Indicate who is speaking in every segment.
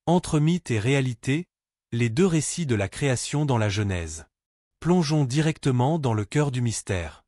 Speaker 1: Entre mythe et réalité, les deux récits de la création dans la Genèse. Plongeons directement dans le cœur du mystère.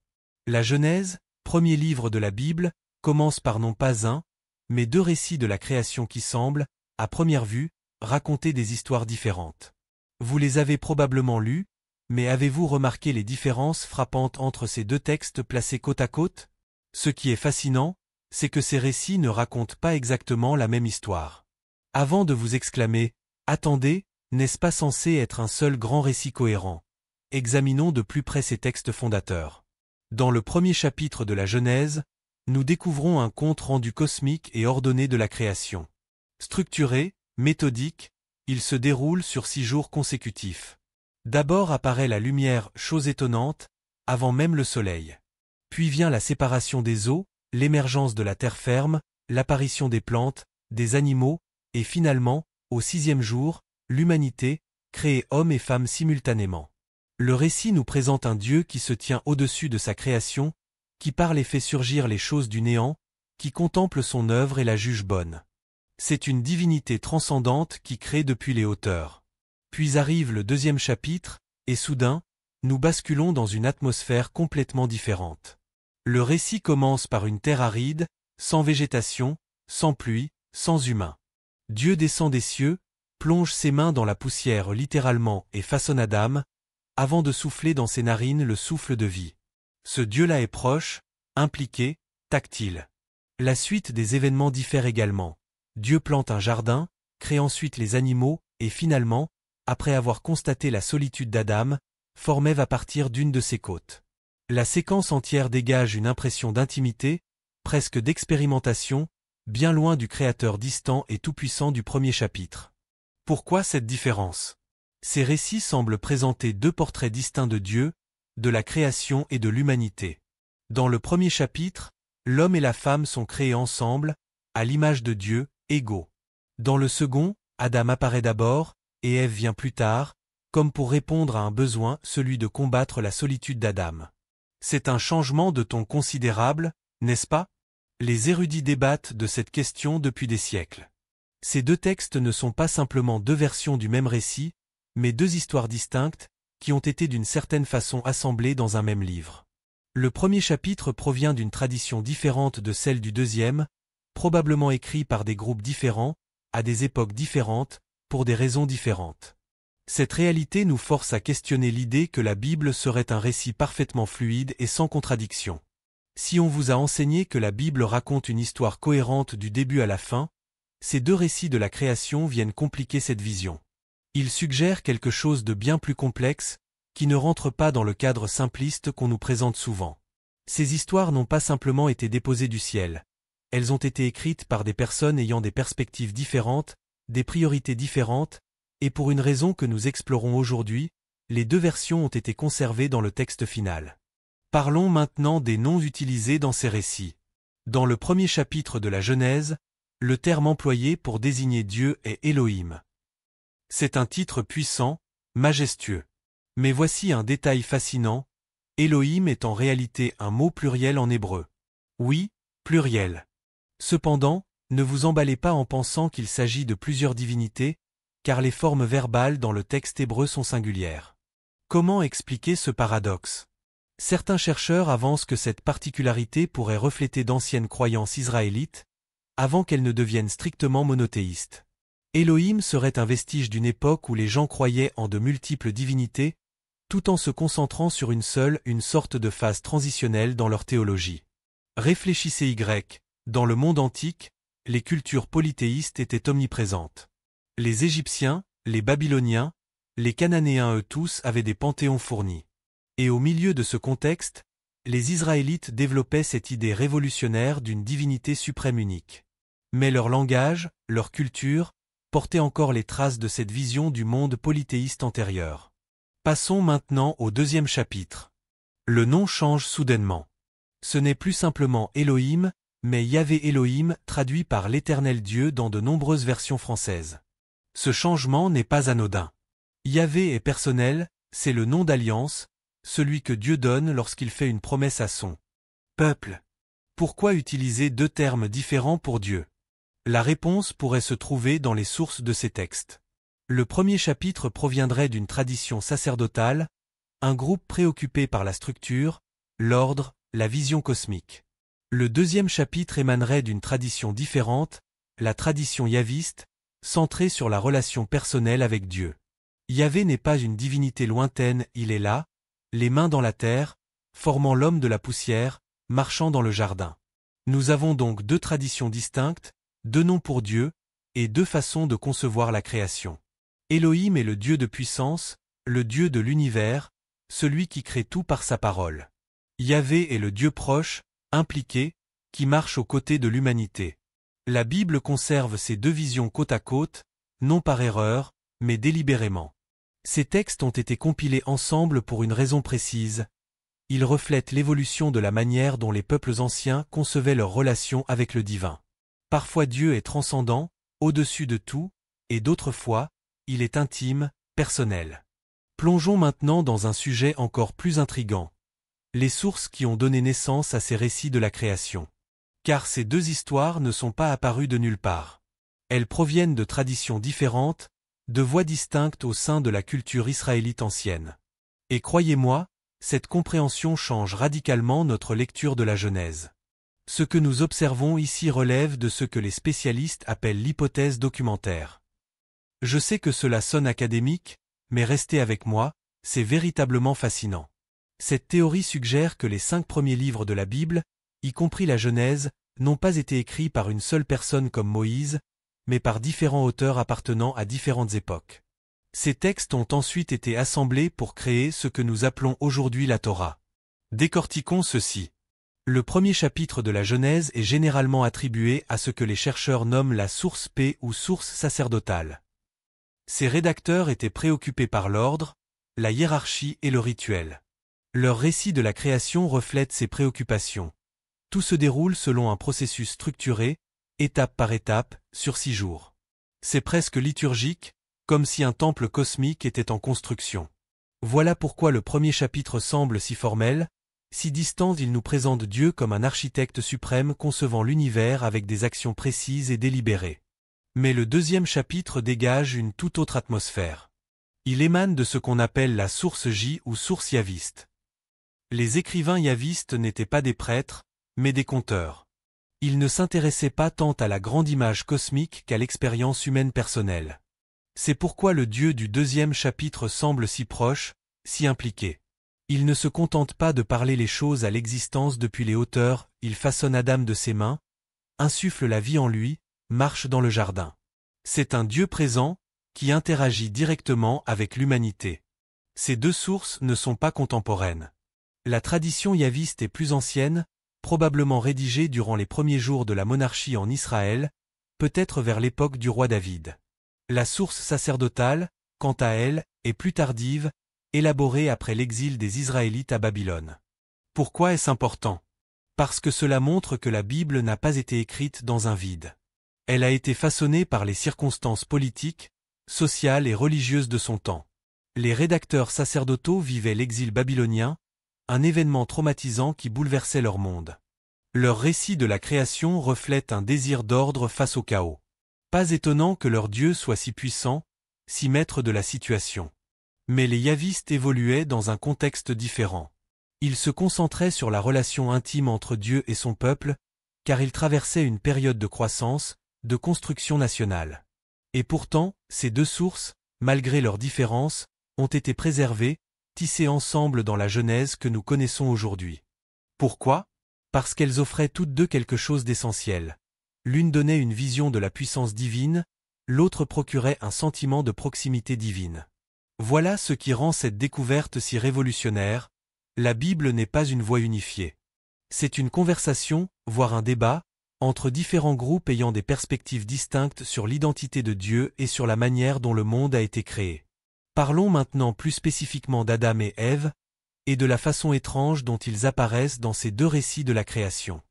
Speaker 1: La Genèse, premier livre de la Bible, commence par non pas un, mais deux récits de la création qui semblent, à première vue, raconter des histoires différentes. Vous les avez probablement lus, mais avez-vous remarqué les différences frappantes entre ces deux textes placés côte à côte? Ce qui est fascinant, c'est que ces récits ne racontent pas exactement la même histoire. Avant de vous exclamer « Attendez, n'est-ce pas censé être un seul grand récit cohérent ?» Examinons de plus près ces textes fondateurs. Dans le premier chapitre de la Genèse, nous découvrons un compte rendu cosmique et ordonné de la création. Structuré, méthodique, il se déroule sur 6 jours consécutifs. D'abord apparaît la lumière, chose étonnante, avant même le soleil. Puis vient la séparation des eaux, l'émergence de la terre ferme, l'apparition des plantes, des animaux, et finalement, au 6e jour, l'humanité, créée hommes et femmes simultanément. Le récit nous présente un Dieu qui se tient au-dessus de sa création, qui parle et fait surgir les choses du néant, qui contemple son œuvre et la juge bonne. C'est une divinité transcendante qui crée depuis les hauteurs. Puis arrive le 2e chapitre, et soudain, nous basculons dans une atmosphère complètement différente. Le récit commence par une terre aride, sans végétation, sans pluie, sans humain. Dieu descend des cieux, plonge ses mains dans la poussière littéralement et façonne Adam, avant de souffler dans ses narines le souffle de vie. Ce Dieu-là est proche, impliqué, tactile. La suite des événements diffère également. Dieu plante un jardin, crée ensuite les animaux, et finalement, après avoir constaté la solitude d'Adam, forme Ève à partir d'une de ses côtes. La séquence entière dégage une impression d'intimité, presque d'expérimentation, bien loin du Créateur distant et tout-puissant du premier chapitre. Pourquoi cette différence? Ces récits semblent présenter deux portraits distincts de Dieu, de la création et de l'humanité. Dans le premier chapitre, l'homme et la femme sont créés ensemble, à l'image de Dieu, égaux. Dans le second, Adam apparaît d'abord, et Ève vient plus tard, comme pour répondre à un besoin, celui de combattre la solitude d'Adam. C'est un changement de ton considérable, n'est-ce pas? Les érudits débattent de cette question depuis des siècles. Ces deux textes ne sont pas simplement deux versions du même récit, mais deux histoires distinctes, qui ont été d'une certaine façon assemblées dans un même livre. Le premier chapitre provient d'une tradition différente de celle du deuxième, probablement écrit par des groupes différents, à des époques différentes, pour des raisons différentes. Cette réalité nous force à questionner l'idée que la Bible serait un récit parfaitement fluide et sans contradiction. Si on vous a enseigné que la Bible raconte une histoire cohérente du début à la fin, ces deux récits de la création viennent compliquer cette vision. Ils suggèrent quelque chose de bien plus complexe, qui ne rentre pas dans le cadre simpliste qu'on nous présente souvent. Ces histoires n'ont pas simplement été déposées du ciel. Elles ont été écrites par des personnes ayant des perspectives différentes, des priorités différentes, et pour une raison que nous explorons aujourd'hui, les deux versions ont été conservées dans le texte final. Parlons maintenant des noms utilisés dans ces récits. Dans le premier chapitre de la Genèse, le terme employé pour désigner Dieu est Elohim. C'est un titre puissant, majestueux. Mais voici un détail fascinant, Elohim est en réalité un mot pluriel en hébreu. Oui, pluriel. Cependant, ne vous emballez pas en pensant qu'il s'agit de plusieurs divinités, car les formes verbales dans le texte hébreu sont singulières. Comment expliquer ce paradoxe? Certains chercheurs avancent que cette particularité pourrait refléter d'anciennes croyances israélites, avant qu'elles ne deviennent strictement monothéistes. Elohim serait un vestige d'une époque où les gens croyaient en de multiples divinités, tout en se concentrant sur une seule, une sorte de phase transitionnelle dans leur théologie. Réfléchissez dans le monde antique, les cultures polythéistes étaient omniprésentes. Les Égyptiens, les Babyloniens, les Cananéens eux tous avaient des panthéons fournis. Et au milieu de ce contexte, les Israélites développaient cette idée révolutionnaire d'une divinité suprême unique. Mais leur langage, leur culture, portaient encore les traces de cette vision du monde polythéiste antérieur. Passons maintenant au deuxième chapitre. Le nom change soudainement. Ce n'est plus simplement Elohim, mais Yahvé Elohim traduit par l'Éternel Dieu dans de nombreuses versions françaises. Ce changement n'est pas anodin. Yahvé est personnel, c'est le nom d'alliance, celui que Dieu donne lorsqu'il fait une promesse à son peuple. Pourquoi utiliser deux termes différents pour Dieu? La réponse pourrait se trouver dans les sources de ces textes. Le premier chapitre proviendrait d'une tradition sacerdotale, un groupe préoccupé par la structure, l'ordre, la vision cosmique. Le deuxième chapitre émanerait d'une tradition différente, la tradition yaviste, centrée sur la relation personnelle avec Dieu. Yahvé n'est pas une divinité lointaine, il est là, les mains dans la terre, formant l'homme de la poussière, marchant dans le jardin. Nous avons donc deux traditions distinctes, deux noms pour Dieu, et deux façons de concevoir la création. Elohim est le Dieu de puissance, le Dieu de l'univers, celui qui crée tout par sa parole. Yahvé est le Dieu proche, impliqué, qui marche aux côtés de l'humanité. La Bible conserve ces deux visions côte à côte, non par erreur, mais délibérément. Ces textes ont été compilés ensemble pour une raison précise. Ils reflètent l'évolution de la manière dont les peuples anciens concevaient leur relation avec le divin. Parfois Dieu est transcendant, au-dessus de tout, et d'autres fois, il est intime, personnel. Plongeons maintenant dans un sujet encore plus intrigant. Les sources qui ont donné naissance à ces récits de la création. Car ces deux histoires ne sont pas apparues de nulle part. Elles proviennent de traditions différentes, de voies distinctes au sein de la culture israélite ancienne. Et croyez-moi, cette compréhension change radicalement notre lecture de la Genèse. Ce que nous observons ici relève de ce que les spécialistes appellent l'hypothèse documentaire. Je sais que cela sonne académique, mais restez avec moi, c'est véritablement fascinant. Cette théorie suggère que les 5 premiers livres de la Bible, y compris la Genèse, n'ont pas été écrits par une seule personne comme Moïse, mais par différents auteurs appartenant à différentes époques. Ces textes ont ensuite été assemblés pour créer ce que nous appelons aujourd'hui la Torah. Décortiquons ceci. Le premier chapitre de la Genèse est généralement attribué à ce que les chercheurs nomment la source P ou source sacerdotale. Ces rédacteurs étaient préoccupés par l'ordre, la hiérarchie et le rituel. Leur récit de la création reflète ces préoccupations. Tout se déroule selon un processus structuré, étape par étape, sur 6 jours. C'est presque liturgique, comme si un temple cosmique était en construction. Voilà pourquoi le premier chapitre semble si formel, si distant. Il nous présente Dieu comme un architecte suprême concevant l'univers avec des actions précises et délibérées. Mais le deuxième chapitre dégage une toute autre atmosphère. Il émane de ce qu'on appelle la source J ou source yaviste. Les écrivains yavistes n'étaient pas des prêtres, mais des conteurs. Ils ne s'intéressaient pas tant à la grande image cosmique qu'à l'expérience humaine personnelle. C'est pourquoi le Dieu du deuxième chapitre semble si proche, si impliqué. Il ne se contente pas de parler les choses à l'existence depuis les hauteurs, il façonne Adam de ses mains, insuffle la vie en lui, marche dans le jardin. C'est un Dieu présent, qui interagit directement avec l'humanité. Ces deux sources ne sont pas contemporaines. La tradition yaviste est plus ancienne, probablement rédigée durant les premiers jours de la monarchie en Israël, peut-être vers l'époque du roi David. La source sacerdotale, quant à elle, est plus tardive, élaborée après l'exil des Israélites à Babylone. Pourquoi est-ce important? Parce que cela montre que la Bible n'a pas été écrite dans un vide. Elle a été façonnée par les circonstances politiques, sociales et religieuses de son temps. Les rédacteurs sacerdotaux vivaient l'exil babylonien, un événement traumatisant qui bouleversait leur monde. Leur récit de la création reflète un désir d'ordre face au chaos. Pas étonnant que leur Dieu soit si puissant, si maître de la situation. Mais les yavistes évoluaient dans un contexte différent. Ils se concentraient sur la relation intime entre Dieu et son peuple, car ils traversaient une période de croissance, de construction nationale. Et pourtant, ces deux sources, malgré leurs différences, ont été préservées, tissées ensemble dans la Genèse que nous connaissons aujourd'hui. Pourquoi? Parce qu'elles offraient toutes deux quelque chose d'essentiel. L'une donnait une vision de la puissance divine, l'autre procurait un sentiment de proximité divine. Voilà ce qui rend cette découverte si révolutionnaire. La Bible n'est pas une voie unifiée. C'est une conversation, voire un débat, entre différents groupes ayant des perspectives distinctes sur l'identité de Dieu et sur la manière dont le monde a été créé. Parlons maintenant plus spécifiquement d'Adam et Ève, et de la façon étrange dont ils apparaissent dans ces deux récits de la création.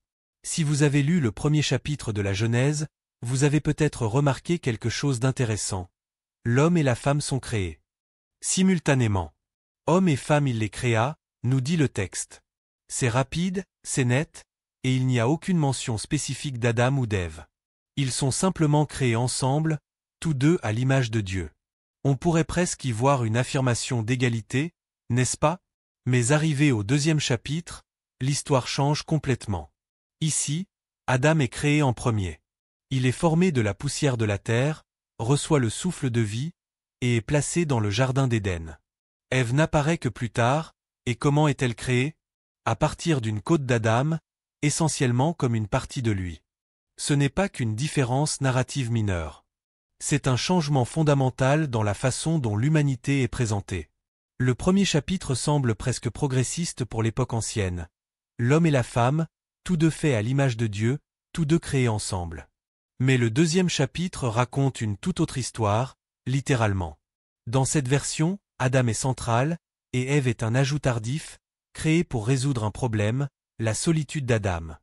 Speaker 1: Si vous avez lu le premier chapitre de la Genèse, vous avez peut-être remarqué quelque chose d'intéressant. L'homme et la femme sont créés. Simultanément. Homme et femme il les créa, nous dit le texte. C'est rapide, c'est net, et il n'y a aucune mention spécifique d'Adam ou d'Ève. Ils sont simplement créés ensemble, tous deux à l'image de Dieu. On pourrait presque y voir une affirmation d'égalité, n'est-ce pas? Mais arrivé au deuxième chapitre, l'histoire change complètement. Ici, Adam est créé en premier. Il est formé de la poussière de la terre, reçoit le souffle de vie, et est placé dans le jardin d'Éden. Ève n'apparaît que plus tard, et comment est-elle créée? À partir d'une côte d'Adam, essentiellement comme une partie de lui. Ce n'est pas qu'une différence narrative mineure. C'est un changement fondamental dans la façon dont l'humanité est présentée. Le premier chapitre semble presque progressiste pour l'époque ancienne. L'homme et la femme, tous deux faits à l'image de Dieu, tous deux créés ensemble. Mais le deuxième chapitre raconte une toute autre histoire, littéralement. Dans cette version, Adam est central, et Ève est un ajout tardif, créé pour résoudre un problème, la solitude d'Adam.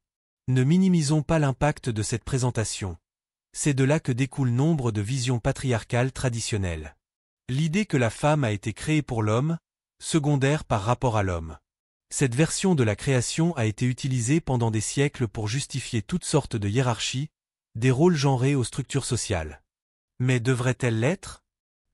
Speaker 1: Ne minimisons pas l'impact de cette présentation. C'est de là que découlent nombre de visions patriarcales traditionnelles. L'idée que la femme a été créée pour l'homme, secondaire par rapport à l'homme. Cette version de la création a été utilisée pendant des siècles pour justifier toutes sortes de hiérarchies, des rôles genrés aux structures sociales. Mais devrait-elle l'être?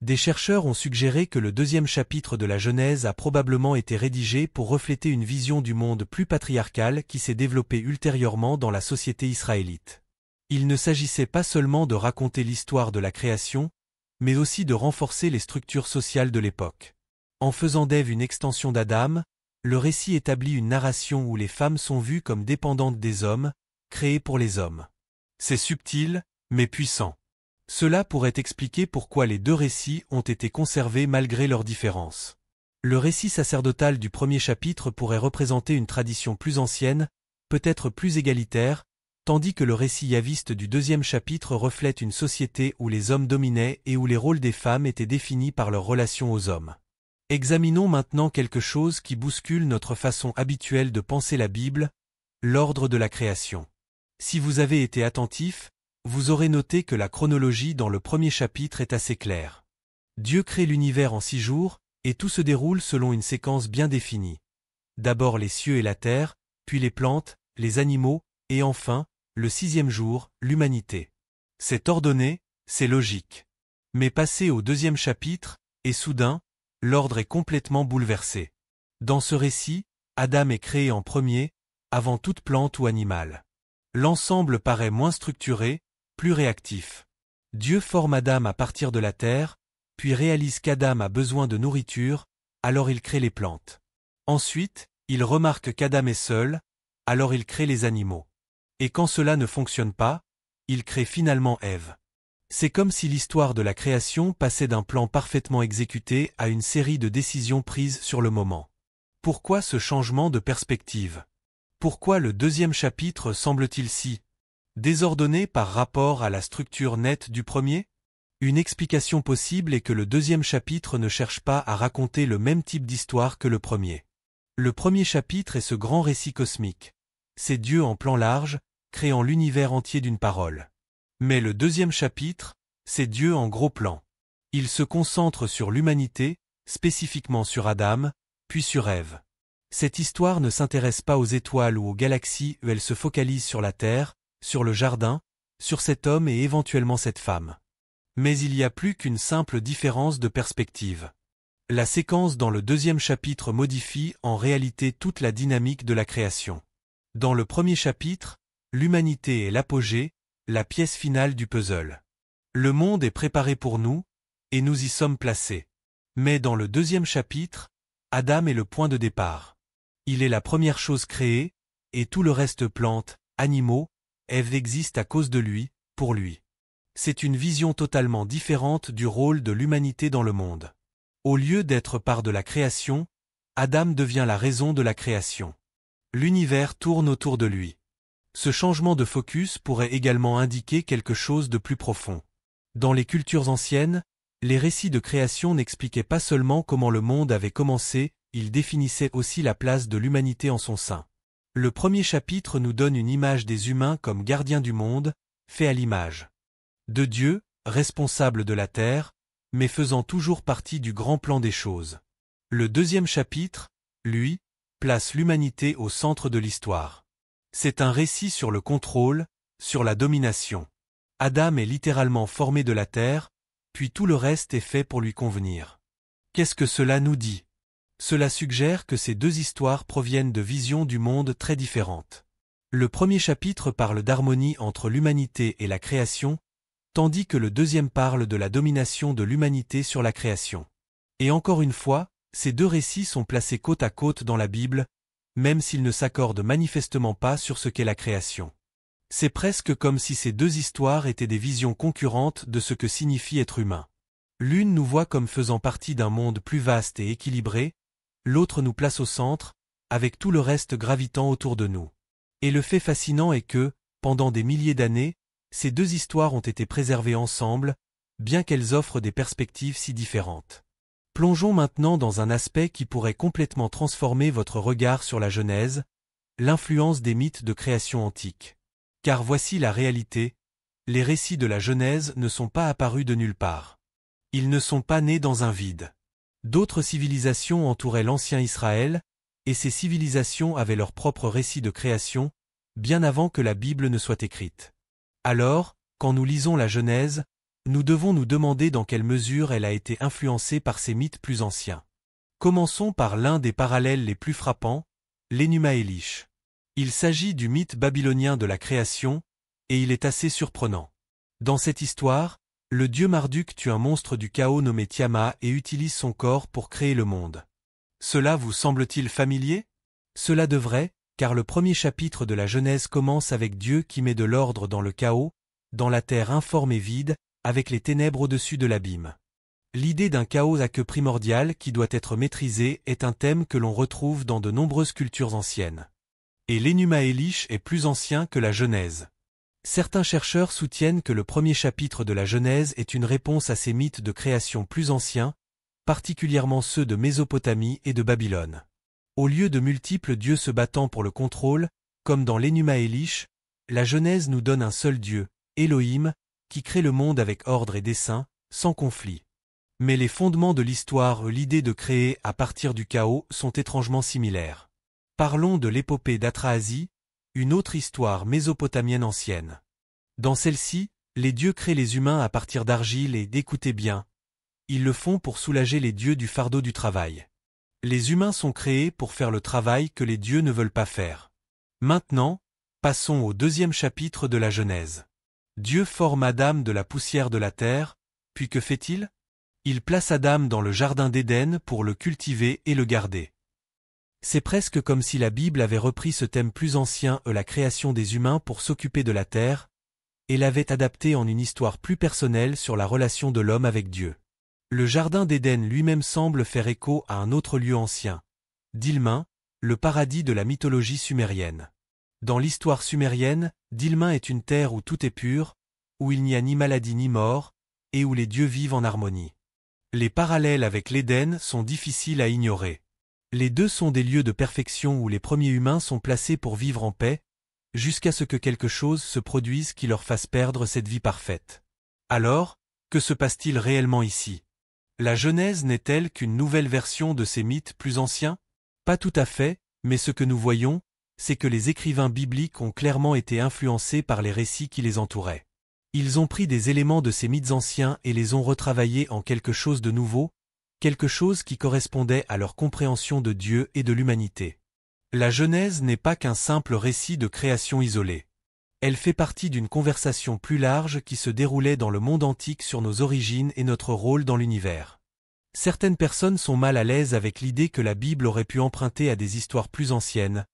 Speaker 1: Des chercheurs ont suggéré que le deuxième chapitre de la Genèse a probablement été rédigé pour refléter une vision du monde plus patriarcale qui s'est développée ultérieurement dans la société israélite. Il ne s'agissait pas seulement de raconter l'histoire de la création, mais aussi de renforcer les structures sociales de l'époque. En faisant d'Ève une extension d'Adam, le récit établit une narration où les femmes sont vues comme dépendantes des hommes, créées pour les hommes. C'est subtil, mais puissant. Cela pourrait expliquer pourquoi les deux récits ont été conservés malgré leurs différences. Le récit sacerdotal du premier chapitre pourrait représenter une tradition plus ancienne, peut-être plus égalitaire, tandis que le récit yaviste du deuxième chapitre reflète une société où les hommes dominaient et où les rôles des femmes étaient définis par leur relation aux hommes. Examinons maintenant quelque chose qui bouscule notre façon habituelle de penser la Bible, l'ordre de la création. Si vous avez été attentif, vous aurez noté que la chronologie dans le premier chapitre est assez claire. Dieu crée l'univers en 6 jours, et tout se déroule selon une séquence bien définie. D'abord les cieux et la terre, puis les plantes, les animaux, et enfin, le 6e jour, l'humanité. C'est ordonné, c'est logique. Mais passé au deuxième chapitre, et soudain, l'ordre est complètement bouleversé. Dans ce récit, Adam est créé en premier, avant toute plante ou animal. L'ensemble paraît moins structuré, plus réactif. Dieu forme Adam à partir de la terre, puis réalise qu'Adam a besoin de nourriture, alors il crée les plantes. Ensuite, il remarque qu'Adam est seul, alors il crée les animaux. Et quand cela ne fonctionne pas, il crée finalement Ève. C'est comme si l'histoire de la création passait d'un plan parfaitement exécuté à une série de décisions prises sur le moment. Pourquoi ce changement de perspective? Pourquoi le deuxième chapitre semble-t-il si désordonné par rapport à la structure nette du premier? Une explication possible est que le deuxième chapitre ne cherche pas à raconter le même type d'histoire que le premier. Le premier chapitre est ce grand récit cosmique. C'est Dieu en plan large, créant l'univers entier d'une parole. Mais le deuxième chapitre, c'est Dieu en gros plan. Il se concentre sur l'humanité, spécifiquement sur Adam, puis sur Ève. Cette histoire ne s'intéresse pas aux étoiles ou aux galaxies, elle se focalise sur la terre, sur le jardin, sur cet homme et éventuellement cette femme. Mais il y a plus qu'une simple différence de perspective. La séquence dans le deuxième chapitre modifie en réalité toute la dynamique de la création. Dans le premier chapitre, l'humanité est l'apogée, la pièce finale du puzzle. Le monde est préparé pour nous, et nous y sommes placés. Mais dans le deuxième chapitre, Adam est le point de départ. Il est la première chose créée, et tout le reste plantes, animaux, Ève existe à cause de lui, pour lui. C'est une vision totalement différente du rôle de l'humanité dans le monde. Au lieu d'être part de la création, Adam devient la raison de la création. L'univers tourne autour de lui. Ce changement de focus pourrait également indiquer quelque chose de plus profond. Dans les cultures anciennes, les récits de création n'expliquaient pas seulement comment le monde avait commencé, ils définissaient aussi la place de l'humanité en son sein. Le premier chapitre nous donne une image des humains comme gardiens du monde, faits à l'image de Dieu, responsable de la terre, mais faisant toujours partie du grand plan des choses. Le deuxième chapitre, lui, place l'humanité au centre de l'histoire. C'est un récit sur le contrôle, sur la domination. Adam est littéralement formé de la terre, puis tout le reste est fait pour lui convenir. Qu'est-ce que cela nous dit? Cela suggère que ces deux histoires proviennent de visions du monde très différentes. Le premier chapitre parle d'harmonie entre l'humanité et la création, tandis que le deuxième parle de la domination de l'humanité sur la création. Et encore une fois, ces deux récits sont placés côte à côte dans la Bible, même s'ils ne s'accordent manifestement pas sur ce qu'est la création. C'est presque comme si ces deux histoires étaient des visions concurrentes de ce que signifie être humain. L'une nous voit comme faisant partie d'un monde plus vaste et équilibré, l'autre nous place au centre, avec tout le reste gravitant autour de nous. Et le fait fascinant est que, pendant des milliers d'années, ces deux histoires ont été préservées ensemble, bien qu'elles offrent des perspectives si différentes. Plongeons maintenant dans un aspect qui pourrait complètement transformer votre regard sur la Genèse, l'influence des mythes de création antique. Car voici la réalité, les récits de la Genèse ne sont pas apparus de nulle part. Ils ne sont pas nés dans un vide. D'autres civilisations entouraient l'ancien Israël, et ces civilisations avaient leur propre récit de création, bien avant que la Bible ne soit écrite. Alors, quand nous lisons la Genèse, nous devons nous demander dans quelle mesure elle a été influencée par ces mythes plus anciens. Commençons par l'un des parallèles les plus frappants, l'Enuma Elish. Il s'agit du mythe babylonien de la création, et il est assez surprenant. Dans cette histoire, le dieu Marduk tue un monstre du chaos nommé Tiamat et utilise son corps pour créer le monde. Cela vous semble-t-il familier? Cela devrait, car le premier chapitre de la Genèse commence avec Dieu qui met de l'ordre dans le chaos, dans la terre informe et vide, avec les ténèbres au-dessus de l'abîme. L'idée d'un chaos à queue primordial qui doit être maîtrisé est un thème que l'on retrouve dans de nombreuses cultures anciennes. Et l'Enuma Elish est plus ancien que la Genèse. Certains chercheurs soutiennent que le premier chapitre de la Genèse est une réponse à ces mythes de création plus anciens, particulièrement ceux de Mésopotamie et de Babylone. Au lieu de multiples dieux se battant pour le contrôle, comme dans l'Enuma Elish, la Genèse nous donne un seul Dieu, Elohim, qui crée le monde avec ordre et dessein, sans conflit. Mais les fondements de l'histoire, l'idée de créer à partir du chaos, sont étrangement similaires. Parlons de l'épopée d'Atrahasie, une autre histoire mésopotamienne ancienne. Dans celle-ci, les dieux créent les humains à partir d'argile et, écoutez bien, ils le font pour soulager les dieux du fardeau du travail. Les humains sont créés pour faire le travail que les dieux ne veulent pas faire. Maintenant, passons au deuxième chapitre de la Genèse. Dieu forme Adam de la poussière de la terre, puis que fait-il? Il place Adam dans le jardin d'Éden pour le cultiver et le garder. C'est presque comme si la Bible avait repris ce thème plus ancien, la création des humains pour s'occuper de la terre, et l'avait adapté en une histoire plus personnelle sur la relation de l'homme avec Dieu. Le jardin d'Éden lui-même semble faire écho à un autre lieu ancien, Dilmun, le paradis de la mythologie sumérienne. Dans l'histoire sumérienne, Dilmun est une terre où tout est pur, où il n'y a ni maladie ni mort, et où les dieux vivent en harmonie. Les parallèles avec l'Éden sont difficiles à ignorer. Les deux sont des lieux de perfection où les premiers humains sont placés pour vivre en paix, jusqu'à ce que quelque chose se produise qui leur fasse perdre cette vie parfaite. Alors, que se passe-t-il réellement ici? La Genèse n'est-elle qu'une nouvelle version de ces mythes plus anciens? Pas tout à fait, mais ce que nous voyons, c'est que les écrivains bibliques ont clairement été influencés par les récits qui les entouraient. Ils ont pris des éléments de ces mythes anciens et les ont retravaillés en quelque chose de nouveau, quelque chose qui correspondait à leur compréhension de Dieu et de l'humanité. La Genèse n'est pas qu'un simple récit de création isolée. Elle fait partie d'une conversation plus large qui se déroulait dans le monde antique sur nos origines et notre rôle dans l'univers. Certaines personnes sont mal à l'aise avec l'idée que la Bible aurait pu emprunter à des histoires plus anciennes,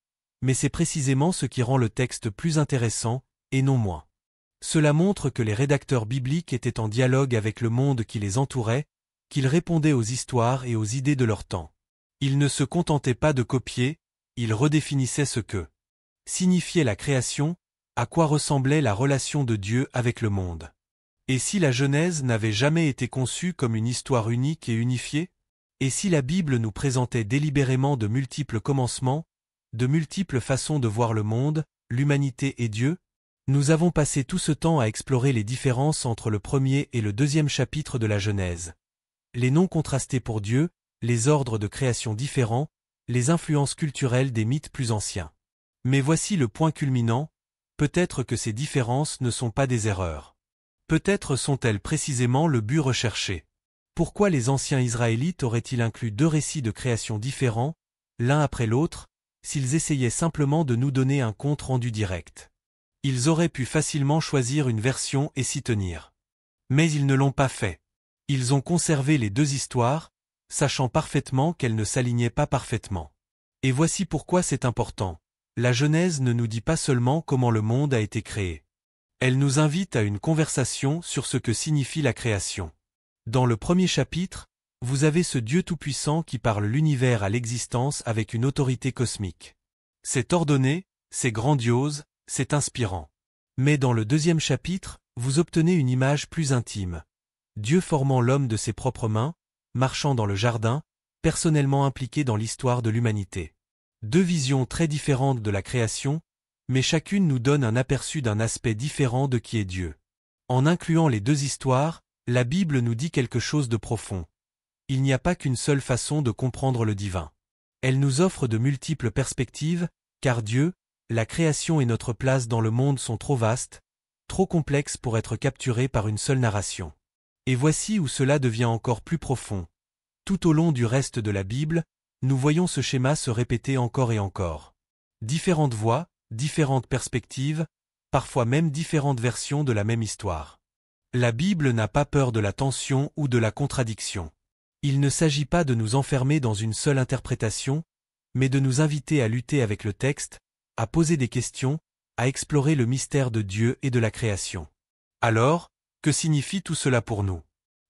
Speaker 1: mais c'est précisément ce qui rend le texte plus intéressant, et non moins. Cela montre que les rédacteurs bibliques étaient en dialogue avec le monde qui les entourait, qu'ils répondaient aux histoires et aux idées de leur temps. Ils ne se contentaient pas de copier, ils redéfinissaient ce que signifiait la création, à quoi ressemblait la relation de Dieu avec le monde. Et si la Genèse n'avait jamais été conçue comme une histoire unique et unifiée? Et si la Bible nous présentait délibérément de multiples commencements, de multiples façons de voir le monde, l'humanité et Dieu? Nous avons passé tout ce temps à explorer les différences entre le premier et le deuxième chapitre de la Genèse. Les noms contrastés pour Dieu, les ordres de création différents, les influences culturelles des mythes plus anciens. Mais voici le point culminant, peut-être que ces différences ne sont pas des erreurs. Peut-être sont-elles précisément le but recherché. Pourquoi les anciens Israélites auraient-ils inclus deux récits de création différents, l'un après l'autre, s'ils essayaient simplement de nous donner un compte rendu direct? Ils auraient pu facilement choisir une version et s'y tenir. Mais ils ne l'ont pas fait. Ils ont conservé les deux histoires, sachant parfaitement qu'elles ne s'alignaient pas parfaitement. Et voici pourquoi c'est important. La Genèse ne nous dit pas seulement comment le monde a été créé. Elle nous invite à une conversation sur ce que signifie la création. Dans le premier chapitre, vous avez ce Dieu tout-puissant qui parle l'univers à l'existence avec une autorité cosmique. C'est ordonné, c'est grandiose, c'est inspirant. Mais dans le deuxième chapitre, vous obtenez une image plus intime. Dieu formant l'homme de ses propres mains, marchant dans le jardin, personnellement impliqué dans l'histoire de l'humanité. Deux visions très différentes de la création, mais chacune nous donne un aperçu d'un aspect différent de qui est Dieu. En incluant les deux histoires, la Bible nous dit quelque chose de profond. Il n'y a pas qu'une seule façon de comprendre le divin. Elle nous offre de multiples perspectives, car Dieu, la création et notre place dans le monde sont trop vastes, trop complexes pour être capturés par une seule narration. Et voici où cela devient encore plus profond. Tout au long du reste de la Bible, nous voyons ce schéma se répéter encore et encore. Différentes voix, différentes perspectives, parfois même différentes versions de la même histoire. La Bible n'a pas peur de la tension ou de la contradiction. Il ne s'agit pas de nous enfermer dans une seule interprétation, mais de nous inviter à lutter avec le texte, à poser des questions, à explorer le mystère de Dieu et de la création. Alors, que signifie tout cela pour nous?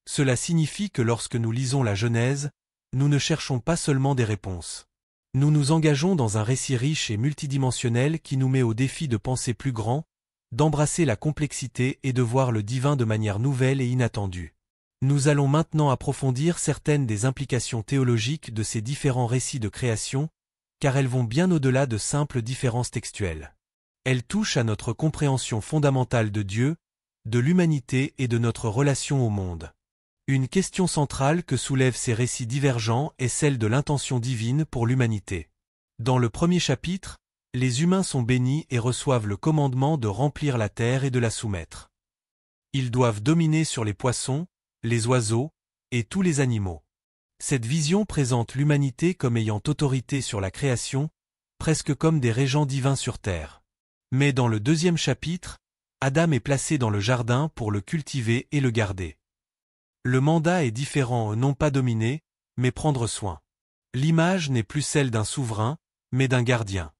Speaker 1: Cela signifie que lorsque nous lisons la Genèse, nous ne cherchons pas seulement des réponses. Nous nous engageons dans un récit riche et multidimensionnel qui nous met au défi de penser plus grand, d'embrasser la complexité et de voir le divin de manière nouvelle et inattendue. Nous allons maintenant approfondir certaines des implications théologiques de ces différents récits de création, car elles vont bien au-delà de simples différences textuelles. Elles touchent à notre compréhension fondamentale de Dieu, de l'humanité et de notre relation au monde. Une question centrale que soulèvent ces récits divergents est celle de l'intention divine pour l'humanité. Dans le premier chapitre, les humains sont bénis et reçoivent le commandement de remplir la terre et de la soumettre. Ils doivent dominer sur les poissons, les oiseaux, et tous les animaux. Cette vision présente l'humanité comme ayant autorité sur la création, presque comme des régents divins sur terre. Mais dans le deuxième chapitre, Adam est placé dans le jardin pour le cultiver et le garder. Le mandat est différent, non pas dominer, mais prendre soin. L'image n'est plus celle d'un souverain, mais d'un gardien.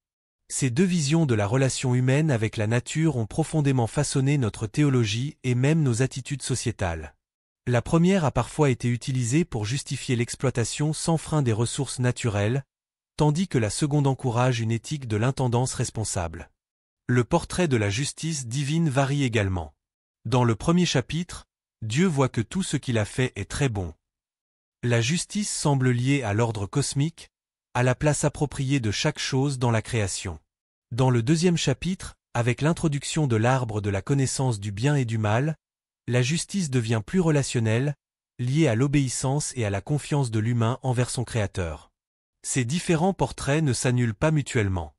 Speaker 1: Ces deux visions de la relation humaine avec la nature ont profondément façonné notre théologie et même nos attitudes sociétales. La première a parfois été utilisée pour justifier l'exploitation sans frein des ressources naturelles, tandis que la seconde encourage une éthique de l'intendance responsable. Le portrait de la justice divine varie également. Dans le premier chapitre, Dieu voit que tout ce qu'il a fait est très bon. La justice semble liée à l'ordre cosmique, à la place appropriée de chaque chose dans la création. Dans le deuxième chapitre, avec l'introduction de l'arbre de la connaissance du bien et du mal, la justice devient plus relationnelle, liée à l'obéissance et à la confiance de l'humain envers son Créateur. Ces différents portraits ne s'annulent pas mutuellement.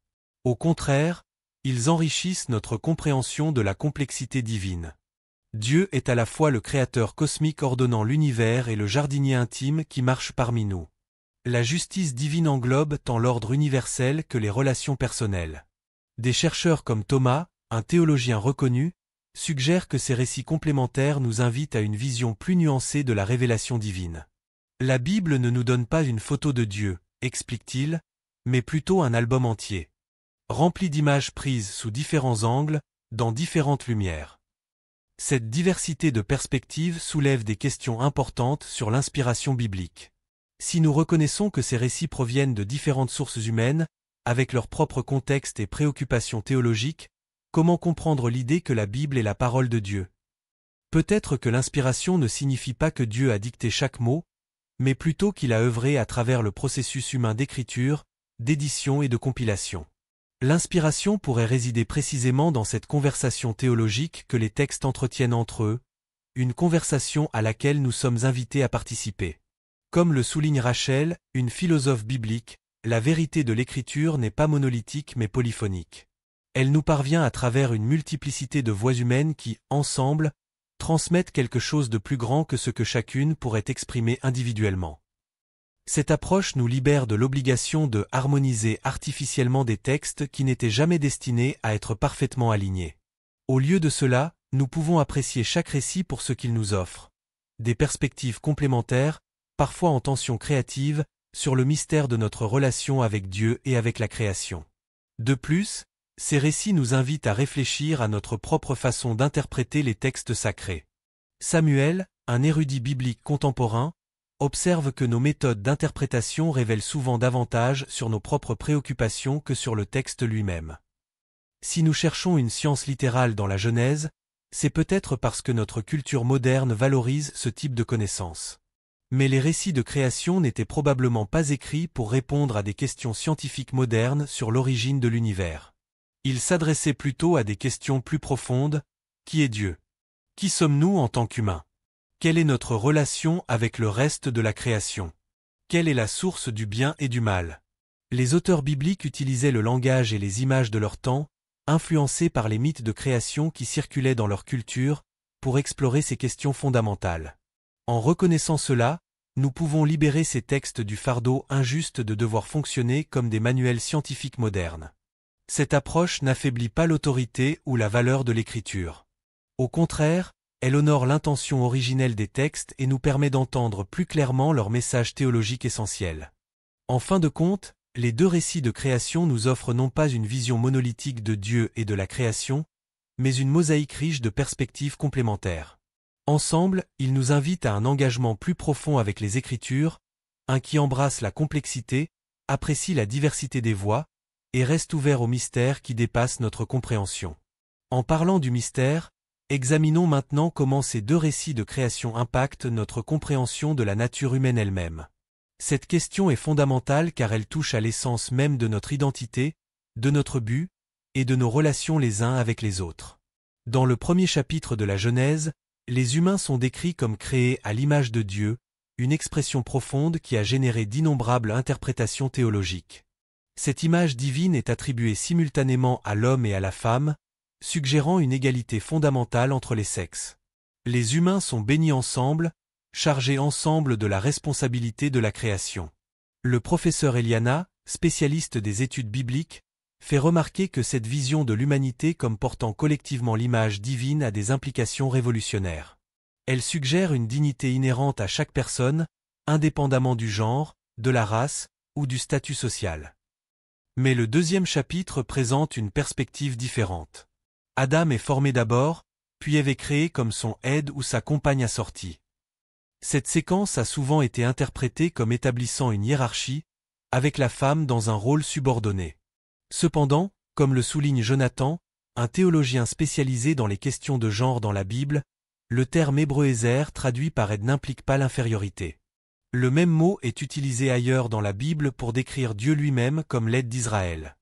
Speaker 1: Au contraire, ils enrichissent notre compréhension de la complexité divine. Dieu est à la fois le Créateur cosmique ordonnant l'univers et le jardinier intime qui marche parmi nous. La justice divine englobe tant l'ordre universel que les relations personnelles. Des chercheurs comme Thomas, un théologien reconnu, suggèrent que ces récits complémentaires nous invitent à une vision plus nuancée de la révélation divine. La Bible ne nous donne pas une photo de Dieu, explique-t-il, mais plutôt un album entier, rempli d'images prises sous différents angles, dans différentes lumières. Cette diversité de perspectives soulève des questions importantes sur l'inspiration biblique. Si nous reconnaissons que ces récits proviennent de différentes sources humaines, avec leur propre contexte et préoccupations théologiques, comment comprendre l'idée que la Bible est la parole de Dieu? Peut-être que l'inspiration ne signifie pas que Dieu a dicté chaque mot, mais plutôt qu'il a œuvré à travers le processus humain d'écriture, d'édition et de compilation. L'inspiration pourrait résider précisément dans cette conversation théologique que les textes entretiennent entre eux, une conversation à laquelle nous sommes invités à participer. Comme le souligne Rachel, une philosophe biblique, la vérité de l'écriture n'est pas monolithique mais polyphonique. Elle nous parvient à travers une multiplicité de voix humaines qui, ensemble, transmettent quelque chose de plus grand que ce que chacune pourrait exprimer individuellement. Cette approche nous libère de l'obligation de harmoniser artificiellement des textes qui n'étaient jamais destinés à être parfaitement alignés. Au lieu de cela, nous pouvons apprécier chaque récit pour ce qu'il nous offre. Des perspectives complémentaires, parfois en tension créative, sur le mystère de notre relation avec Dieu et avec la création. De plus, ces récits nous invitent à réfléchir à notre propre façon d'interpréter les textes sacrés. Samuel, un érudit biblique contemporain, observe que nos méthodes d'interprétation révèlent souvent davantage sur nos propres préoccupations que sur le texte lui-même. Si nous cherchons une science littérale dans la Genèse, c'est peut-être parce que notre culture moderne valorise ce type de connaissances. Mais les récits de création n'étaient probablement pas écrits pour répondre à des questions scientifiques modernes sur l'origine de l'univers. Ils s'adressaient plutôt à des questions plus profondes. Qui est Dieu? Qui sommes-nous en tant qu'humains? Quelle est notre relation avec le reste de la création? Quelle est la source du bien et du mal? Les auteurs bibliques utilisaient le langage et les images de leur temps, influencés par les mythes de création qui circulaient dans leur culture, pour explorer ces questions fondamentales. En reconnaissant cela, nous pouvons libérer ces textes du fardeau injuste de devoir fonctionner comme des manuels scientifiques modernes. Cette approche n'affaiblit pas l'autorité ou la valeur de l'écriture. Au contraire, elle honore l'intention originelle des textes et nous permet d'entendre plus clairement leur message théologique essentiel. En fin de compte, les deux récits de création nous offrent non pas une vision monolithique de Dieu et de la création, mais une mosaïque riche de perspectives complémentaires. Ensemble, ils nous invitent à un engagement plus profond avec les Écritures, un qui embrasse la complexité, apprécie la diversité des voix, et reste ouvert aux mystères qui dépassent notre compréhension. En parlant du mystère, examinons maintenant comment ces deux récits de création impactent notre compréhension de la nature humaine elle-même. Cette question est fondamentale car elle touche à l'essence même de notre identité, de notre but, et de nos relations les uns avec les autres. Dans le premier chapitre de la Genèse, les humains sont décrits comme créés à l'image de Dieu, une expression profonde qui a généré d'innombrables interprétations théologiques. Cette image divine est attribuée simultanément à l'homme et à la femme, suggérant une égalité fondamentale entre les sexes. Les humains sont bénis ensemble, chargés ensemble de la responsabilité de la création. Le professeur Eliana, spécialiste des études bibliques, fait remarquer que cette vision de l'humanité comme portant collectivement l'image divine a des implications révolutionnaires. Elle suggère une dignité inhérente à chaque personne, indépendamment du genre, de la race ou du statut social. Mais le deuxième chapitre présente une perspective différente. Adam est formé d'abord, puis Ève est créée comme son aide ou sa compagne assortie. Cette séquence a souvent été interprétée comme établissant une hiérarchie, avec la femme dans un rôle subordonné. Cependant, comme le souligne Jonathan, un théologien spécialisé dans les questions de genre dans la Bible, le terme hébreu Ézer traduit par aide n'implique pas l'infériorité. Le même mot est utilisé ailleurs dans la Bible pour décrire Dieu lui-même comme l'aide d'Israël.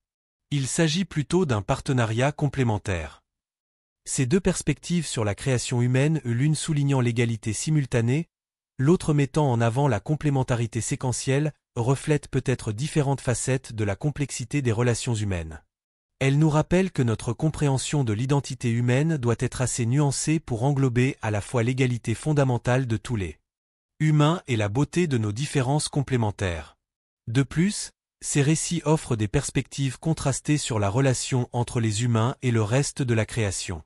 Speaker 1: Il s'agit plutôt d'un partenariat complémentaire. Ces deux perspectives sur la création humaine, l'une soulignant l'égalité simultanée, l'autre mettant en avant la complémentarité séquentielle, reflètent peut-être différentes facettes de la complexité des relations humaines. Elles nous rappellent que notre compréhension de l'identité humaine doit être assez nuancée pour englober à la fois l'égalité fondamentale de tous les humains et la beauté de nos différences complémentaires. De plus, ces récits offrent des perspectives contrastées sur la relation entre les humains et le reste de la création.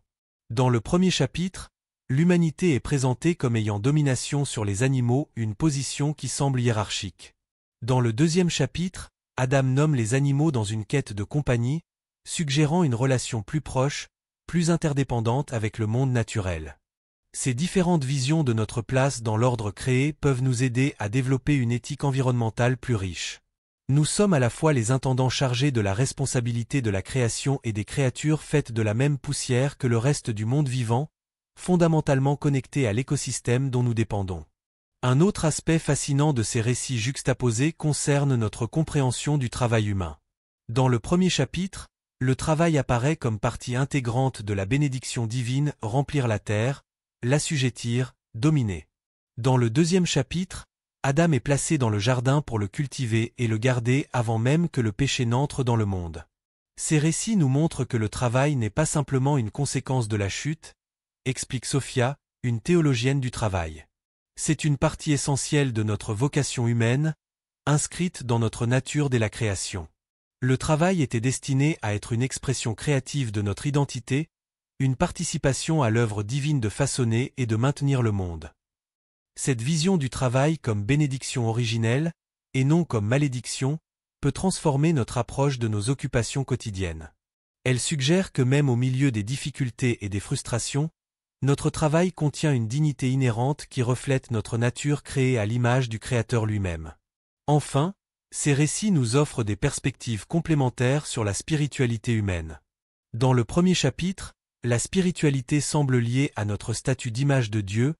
Speaker 1: Dans le premier chapitre, l'humanité est présentée comme ayant domination sur les animaux, une position qui semble hiérarchique. Dans le deuxième chapitre, Adam nomme les animaux dans une quête de compagnie, suggérant une relation plus proche, plus interdépendante avec le monde naturel. Ces différentes visions de notre place dans l'ordre créé peuvent nous aider à développer une éthique environnementale plus riche. Nous sommes à la fois les intendants chargés de la responsabilité de la création et des créatures faites de la même poussière que le reste du monde vivant, fondamentalement connectés à l'écosystème dont nous dépendons. Un autre aspect fascinant de ces récits juxtaposés concerne notre compréhension du travail humain. Dans le premier chapitre, le travail apparaît comme partie intégrante de la bénédiction divine, remplir la terre, l'assujettir, dominer. Dans le deuxième chapitre, Adam est placé dans le jardin pour le cultiver et le garder avant même que le péché n'entre dans le monde. Ces récits nous montrent que le travail n'est pas simplement une conséquence de la chute, explique Sophia, une théologienne du travail. C'est une partie essentielle de notre vocation humaine, inscrite dans notre nature dès la création. Le travail était destiné à être une expression créative de notre identité, une participation à l'œuvre divine de façonner et de maintenir le monde. Cette vision du travail comme bénédiction originelle, et non comme malédiction, peut transformer notre approche de nos occupations quotidiennes. Elle suggère que même au milieu des difficultés et des frustrations, notre travail contient une dignité inhérente qui reflète notre nature créée à l'image du Créateur lui-même. Enfin, ces récits nous offrent des perspectives complémentaires sur la spiritualité humaine. Dans le premier chapitre, la spiritualité semble liée à notre statut d'image de Dieu,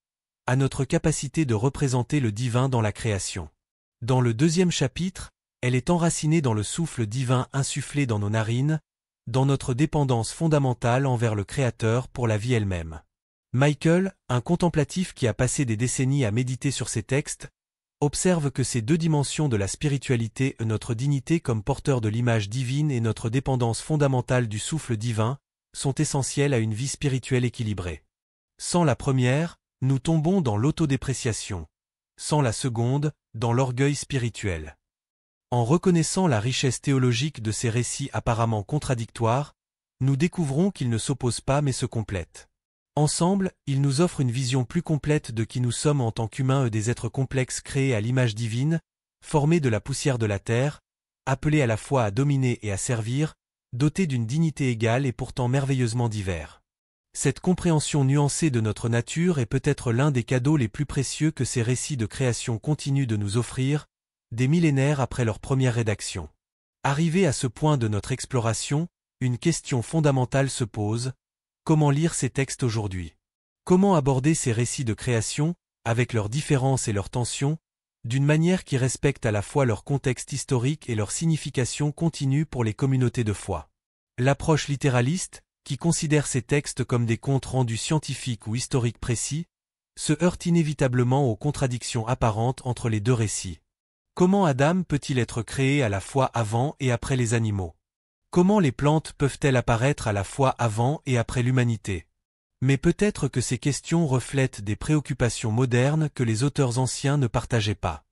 Speaker 1: à notre capacité de représenter le divin dans la création. Dans le deuxième chapitre, elle est enracinée dans le souffle divin insufflé dans nos narines, dans notre dépendance fondamentale envers le Créateur pour la vie elle-même. Michael, un contemplatif qui a passé des décennies à méditer sur ces textes, observe que ces deux dimensions de la spiritualité, notre dignité comme porteur de l'image divine et notre dépendance fondamentale du souffle divin, sont essentielles à une vie spirituelle équilibrée. Sans la première, nous tombons dans l'autodépréciation. Sans la seconde, dans l'orgueil spirituel. En reconnaissant la richesse théologique de ces récits apparemment contradictoires, nous découvrons qu'ils ne s'opposent pas mais se complètent. Ensemble, ils nous offrent une vision plus complète de qui nous sommes en tant qu'humains et des êtres complexes créés à l'image divine, formés de la poussière de la terre, appelés à la fois à dominer et à servir, dotés d'une dignité égale et pourtant merveilleusement divers. Cette compréhension nuancée de notre nature est peut-être l'un des cadeaux les plus précieux que ces récits de création continuent de nous offrir, des millénaires après leur première rédaction. Arrivé à ce point de notre exploration, une question fondamentale se pose: comment lire ces textes aujourd'hui? Comment aborder ces récits de création, avec leurs différences et leurs tensions, d'une manière qui respecte à la fois leur contexte historique et leur signification continue pour les communautés de foi? L'approche littéraliste, qui considère ces textes comme des comptes rendus scientifiques ou historiques précis, se heurte inévitablement aux contradictions apparentes entre les deux récits. Comment Adam peut-il être créé à la fois avant et après les animaux? Comment les plantes peuvent-elles apparaître à la fois avant et après l'humanité? Mais peut-être que ces questions reflètent des préoccupations modernes que les auteurs anciens ne partageaient pas.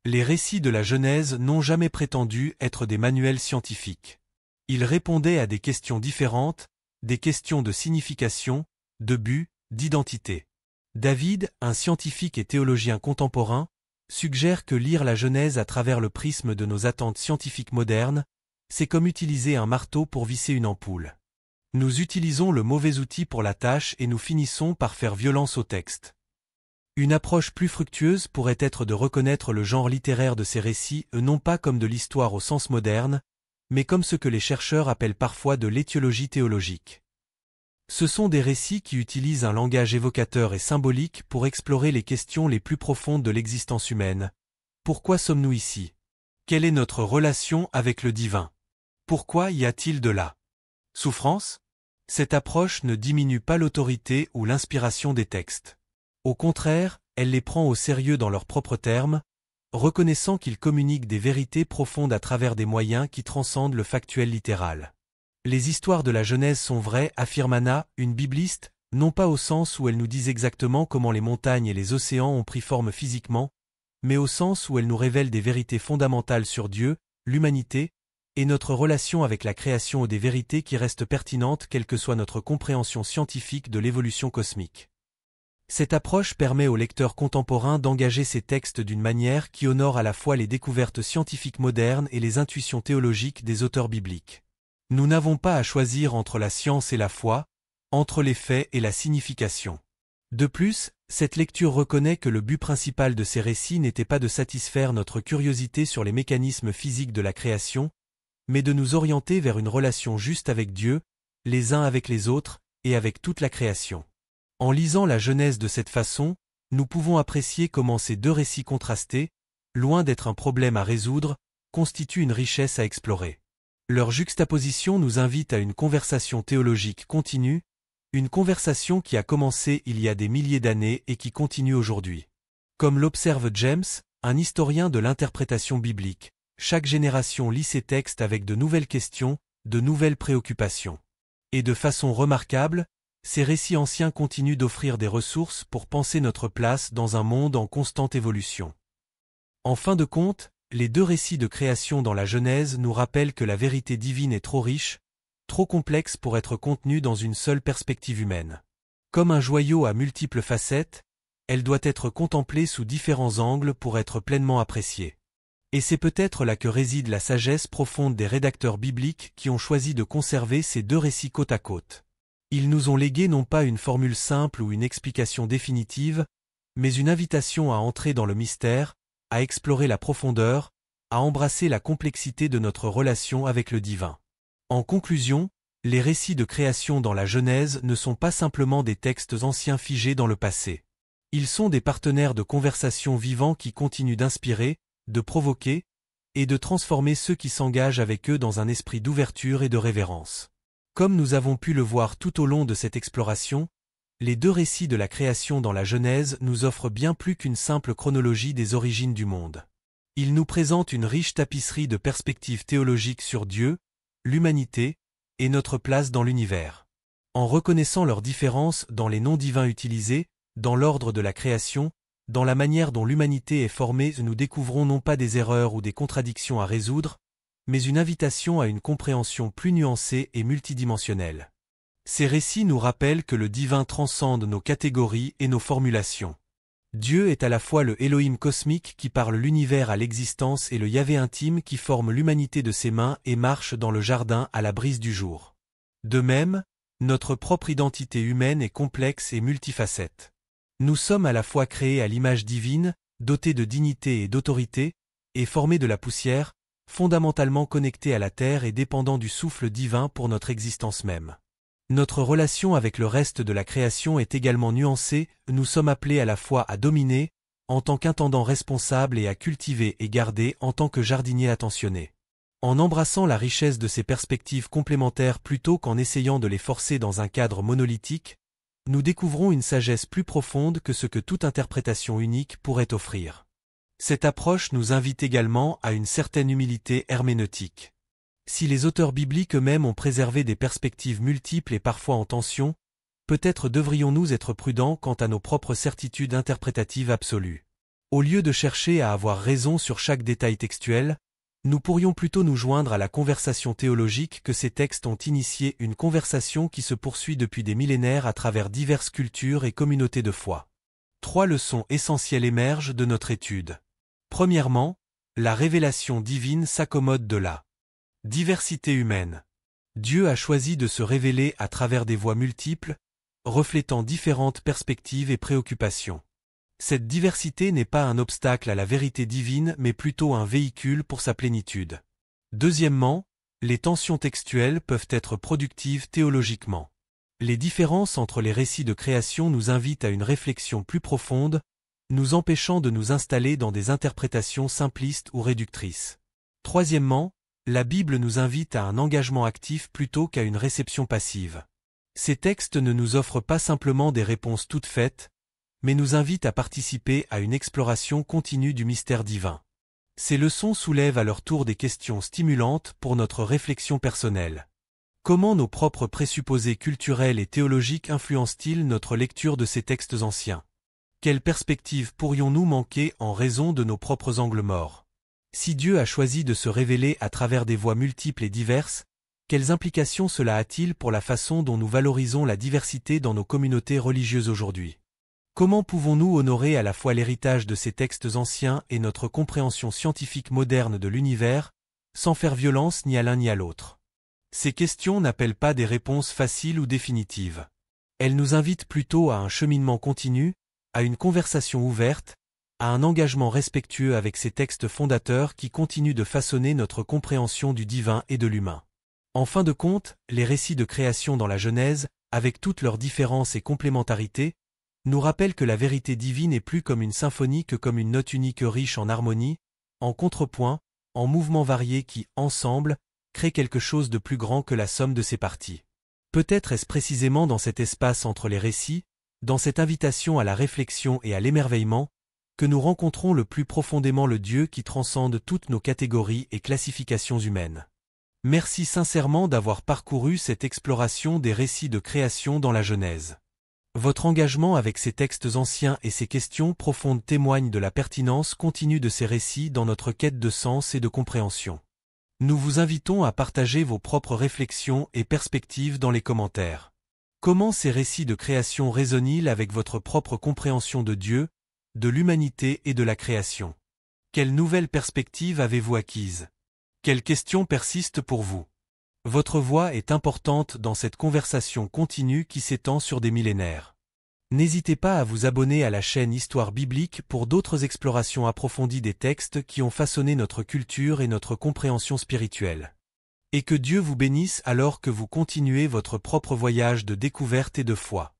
Speaker 1: Les récits de la Genèse n'ont jamais prétendu être des manuels scientifiques. Ils répondaient à des questions différentes, des questions de signification, de but, d'identité. David, un scientifique et théologien contemporain, suggère que lire la Genèse à travers le prisme de nos attentes scientifiques modernes, c'est comme utiliser un marteau pour visser une ampoule. Nous utilisons le mauvais outil pour la tâche et nous finissons par faire violence au texte. Une approche plus fructueuse pourrait être de reconnaître le genre littéraire de ces récits non pas comme de l'histoire au sens moderne, mais comme ce que les chercheurs appellent parfois de l'étiologie théologique. Ce sont des récits qui utilisent un langage évocateur et symbolique pour explorer les questions les plus profondes de l'existence humaine. Pourquoi sommes-nous ici? Quelle est notre relation avec le divin? Pourquoi y a-t-il de la souffrance? Cette approche ne diminue pas l'autorité ou l'inspiration des textes. Au contraire, elle les prend au sérieux dans leurs propres termes, reconnaissant qu'ils communiquent des vérités profondes à travers des moyens qui transcendent le factuel littéral. Les histoires de la Genèse sont vraies, affirme Anna, une bibliste, non pas au sens où elles nous disent exactement comment les montagnes et les océans ont pris forme physiquement, mais au sens où elles nous révèlent des vérités fondamentales sur Dieu, l'humanité, et notre relation avec la création, des vérités qui restent pertinentes quelle que soit notre compréhension scientifique de l'évolution cosmique. Cette approche permet aux lecteurs contemporains d'engager ces textes d'une manière qui honore à la fois les découvertes scientifiques modernes et les intuitions théologiques des auteurs bibliques. Nous n'avons pas à choisir entre la science et la foi, entre les faits et la signification. De plus, cette lecture reconnaît que le but principal de ces récits n'était pas de satisfaire notre curiosité sur les mécanismes physiques de la création, mais de nous orienter vers une relation juste avec Dieu, les uns avec les autres, et avec toute la création. En lisant la Genèse de cette façon, nous pouvons apprécier comment ces deux récits contrastés, loin d'être un problème à résoudre, constituent une richesse à explorer. Leur juxtaposition nous invite à une conversation théologique continue, une conversation qui a commencé il y a des milliers d'années et qui continue aujourd'hui. Comme l'observe James, un historien de l'interprétation biblique, chaque génération lit ces textes avec de nouvelles questions, de nouvelles préoccupations. Et de façon remarquable, ces récits anciens continuent d'offrir des ressources pour penser notre place dans un monde en constante évolution. En fin de compte, les deux récits de création dans la Genèse nous rappellent que la vérité divine est trop riche, trop complexe pour être contenue dans une seule perspective humaine. Comme un joyau à multiples facettes, elle doit être contemplée sous différents angles pour être pleinement appréciée. Et c'est peut-être là que réside la sagesse profonde des rédacteurs bibliques qui ont choisi de conserver ces deux récits côte à côte. Ils nous ont légué non pas une formule simple ou une explication définitive, mais une invitation à entrer dans le mystère, à explorer la profondeur, à embrasser la complexité de notre relation avec le divin. En conclusion, les récits de création dans la Genèse ne sont pas simplement des textes anciens figés dans le passé. Ils sont des partenaires de conversation vivants qui continuent d'inspirer, de provoquer, et de transformer ceux qui s'engagent avec eux dans un esprit d'ouverture et de révérence. Comme nous avons pu le voir tout au long de cette exploration, les deux récits de la création dans la Genèse nous offrent bien plus qu'une simple chronologie des origines du monde. Ils nous présentent une riche tapisserie de perspectives théologiques sur Dieu, l'humanité, et notre place dans l'univers. En reconnaissant leurs différences dans les noms divins utilisés, dans l'ordre de la création, dans la manière dont l'humanité est formée, nous découvrons non pas des erreurs ou des contradictions à résoudre, mais une invitation à une compréhension plus nuancée et multidimensionnelle. Ces récits nous rappellent que le divin transcende nos catégories et nos formulations. Dieu est à la fois le Elohim cosmique qui parle l'univers à l'existence et le Yahvé intime qui forme l'humanité de ses mains et marche dans le jardin à la brise du jour. De même, notre propre identité humaine est complexe et multifacette. Nous sommes à la fois créés à l'image divine, dotés de dignité et d'autorité, et formés de la poussière, fondamentalement connectés à la terre et dépendants du souffle divin pour notre existence même. Notre relation avec le reste de la création est également nuancée, nous sommes appelés à la fois à dominer, en tant qu'intendant responsable et à cultiver et garder en tant que jardinier attentionné. En embrassant la richesse de ces perspectives complémentaires plutôt qu'en essayant de les forcer dans un cadre monolithique, nous découvrons une sagesse plus profonde que ce que toute interprétation unique pourrait offrir. Cette approche nous invite également à une certaine humilité herméneutique. Si les auteurs bibliques eux-mêmes ont préservé des perspectives multiples et parfois en tension, peut-être devrions-nous être prudents quant à nos propres certitudes interprétatives absolues. Au lieu de chercher à avoir raison sur chaque détail textuel, nous pourrions plutôt nous joindre à la conversation théologique que ces textes ont initiée, une conversation qui se poursuit depuis des millénaires à travers diverses cultures et communautés de foi. 3 leçons essentielles émergent de notre étude. Premièrement, la révélation divine s'accommode de la diversité humaine. Dieu a choisi de se révéler à travers des voies multiples, reflétant différentes perspectives et préoccupations. Cette diversité n'est pas un obstacle à la vérité divine mais plutôt un véhicule pour sa plénitude. Deuxièmement, les tensions textuelles peuvent être productives théologiquement. Les différences entre les récits de création nous invitent à une réflexion plus profonde, nous empêchant de nous installer dans des interprétations simplistes ou réductrices. Troisièmement, la Bible nous invite à un engagement actif plutôt qu'à une réception passive. Ces textes ne nous offrent pas simplement des réponses toutes faites, mais nous invitent à participer à une exploration continue du mystère divin. Ces leçons soulèvent à leur tour des questions stimulantes pour notre réflexion personnelle. Comment nos propres présupposés culturels et théologiques influencent-ils notre lecture de ces textes anciens? Quelles perspectives pourrions-nous manquer en raison de nos propres angles morts? Si Dieu a choisi de se révéler à travers des voies multiples et diverses, quelles implications cela a-t-il pour la façon dont nous valorisons la diversité dans nos communautés religieuses aujourd'hui? Comment pouvons-nous honorer à la fois l'héritage de ces textes anciens et notre compréhension scientifique moderne de l'univers, sans faire violence ni à l'un ni à l'autre? Ces questions n'appellent pas des réponses faciles ou définitives. Elles nous invitent plutôt à un cheminement continu, à une conversation ouverte, à un engagement respectueux avec ces textes fondateurs qui continuent de façonner notre compréhension du divin et de l'humain. En fin de compte, les récits de création dans la Genèse, avec toutes leurs différences et complémentarités, nous rappellent que la vérité divine est plus comme une symphonie que comme une note unique riche en harmonie, en contrepoint, en mouvements variés qui, ensemble, créent quelque chose de plus grand que la somme de ses parties. Peut-être est-ce précisément dans cet espace entre les récits, dans cette invitation à la réflexion et à l'émerveillement, que nous rencontrons le plus profondément le Dieu qui transcende toutes nos catégories et classifications humaines. Merci sincèrement d'avoir parcouru cette exploration des récits de création dans la Genèse. Votre engagement avec ces textes anciens et ces questions profondes témoignent de la pertinence continue de ces récits dans notre quête de sens et de compréhension. Nous vous invitons à partager vos propres réflexions et perspectives dans les commentaires. Comment ces récits de création résonnent-ils avec votre propre compréhension de Dieu, de l'humanité et de la création? Quelles nouvelles perspectives avez-vous acquises? Quelles questions persistent pour vous? Votre voix est importante dans cette conversation continue qui s'étend sur des millénaires. N'hésitez pas à vous abonner à la chaîne Histoire biblique pour d'autres explorations approfondies des textes qui ont façonné notre culture et notre compréhension spirituelle. Et que Dieu vous bénisse alors que vous continuez votre propre voyage de découverte et de foi.